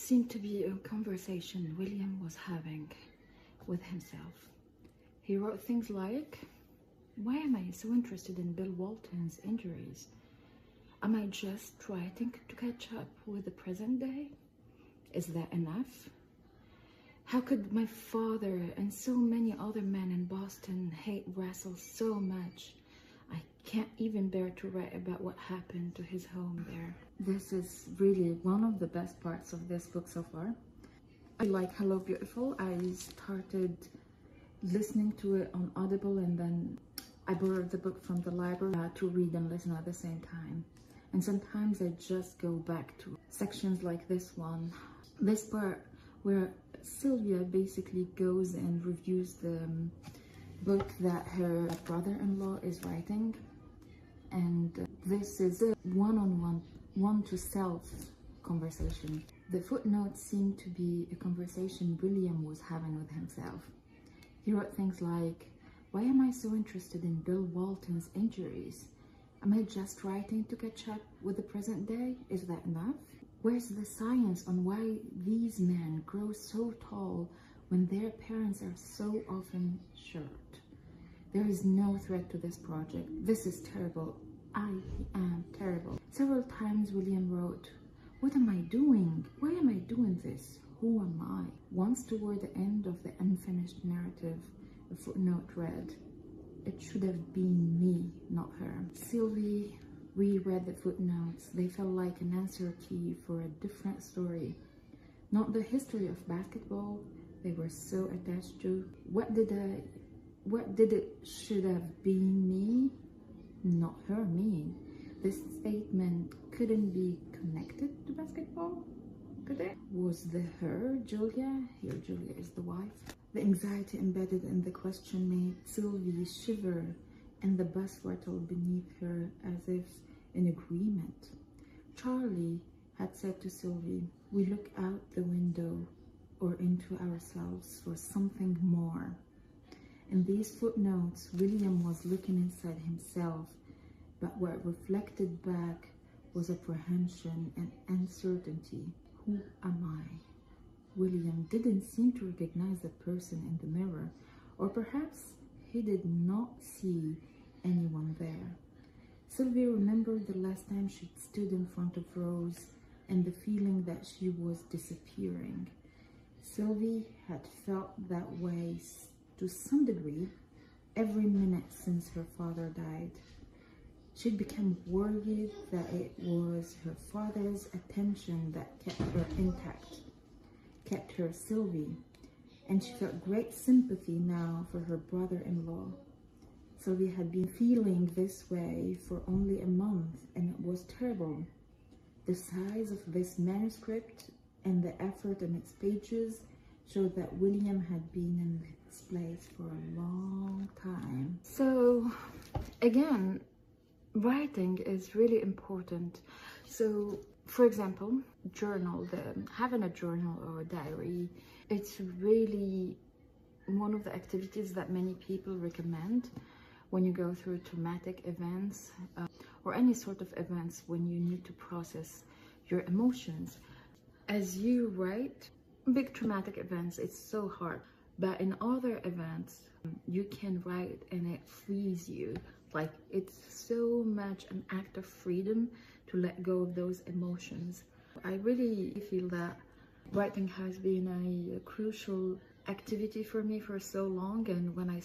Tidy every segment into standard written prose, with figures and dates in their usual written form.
seemed to be a conversation William was having with himself. He wrote things like, why am I so interested in Bill Walton's injuries? Am I just trying to catch up with the present day? Is that enough? How could my father and so many other men in Boston hate Russell so much? I can't even bear to write about what happened to his home there. This is really one of the best parts of this book so far. I like Hello Beautiful. I started listening to it on Audible, and then I borrowed the book from the library to read and listen at the same time. And sometimes I just go back to sections like this one. This part where Sylvia basically goes and reviews the book that her brother-in-law is writing. And this is a one-on-one, one-to-self conversation. The footnotes seem to be a conversation William was having with himself. He wrote things like, why am I so interested in Bill Walton's injuries? Am I just writing to catch up with the present day? Is that enough? Where's the science on why these men grow so tall when their parents are so often short? There is no threat to this project. This is terrible. I am terrible. Several times William wrote, what am I doing? Why am I doing this? Who am I? Once toward the end of the unfinished narrative, a footnote read, it should have been me, not her. Sylvie reread the footnotes. They felt like an answer key for a different story. Not the history of basketball they were so attached to. What did it should have been me, not her mean? This statement couldn't be connected to basketball, could it? Was the her Julia? Here Julia is the wife. The anxiety embedded in the question made Sylvie shiver, and the bus rattled beneath her as if in agreement. Charlie had said to Sylvie, we look out the window or into ourselves for something more. In these footnotes, William was looking inside himself, but what reflected back was apprehension and uncertainty. Who am I? William didn't seem to recognize the person in the mirror, or perhaps he did not see anyone there. Sylvie remembered the last time she stood in front of Rose and the feeling that she was disappearing. Sylvie had felt that way to some degree every minute since her father died. She'd become worried that it was her father's attention that kept her intact, kept her Sylvie, and she felt great sympathy now for her brother-in-law. Sylvie had been feeling this way for only a month, and it was terrible. The size of this manuscript and the effort in its pages showed that William had been in this place for a long time. So, again, writing is really important. So, for example, having a journal or a diary, it's really one of the activities that many people recommend when you go through traumatic events or any sort of events when you need to process your emotions. As you write, big traumatic events, it's so hard. But in other events, you can write and it frees you. Like, it's so much an act of freedom to let go of those emotions. I really feel that writing has been a crucial activity for me for so long, and when I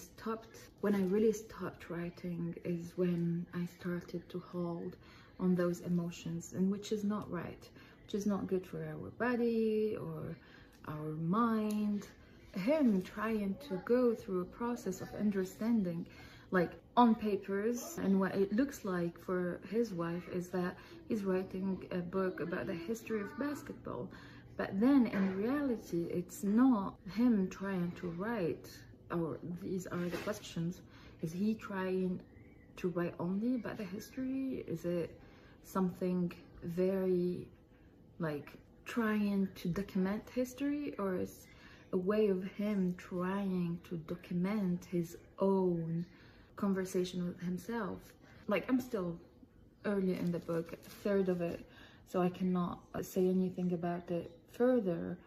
really stopped writing is when I started to hold on those emotions, and which is not right, which is not good for our body or our mind. Him trying to go through a process of understanding, like on papers, and what it looks like for his wife is that he's writing a book about the history of basketball. But then in reality, it's not him trying to write, or these are the questions. Is he trying to write only about the history? Is it something very like trying to document history, or is a way of him trying to document his own conversation with himself? Like, I'm still early in the book, a third of it, so I cannot say anything about it further.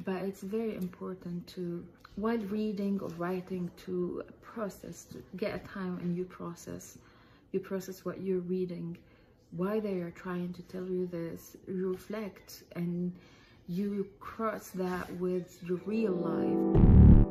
But it's very important to, while reading or writing, to process, to get a time and you process what you're reading, why they are trying to tell you this. You reflect and you cross that with your real life.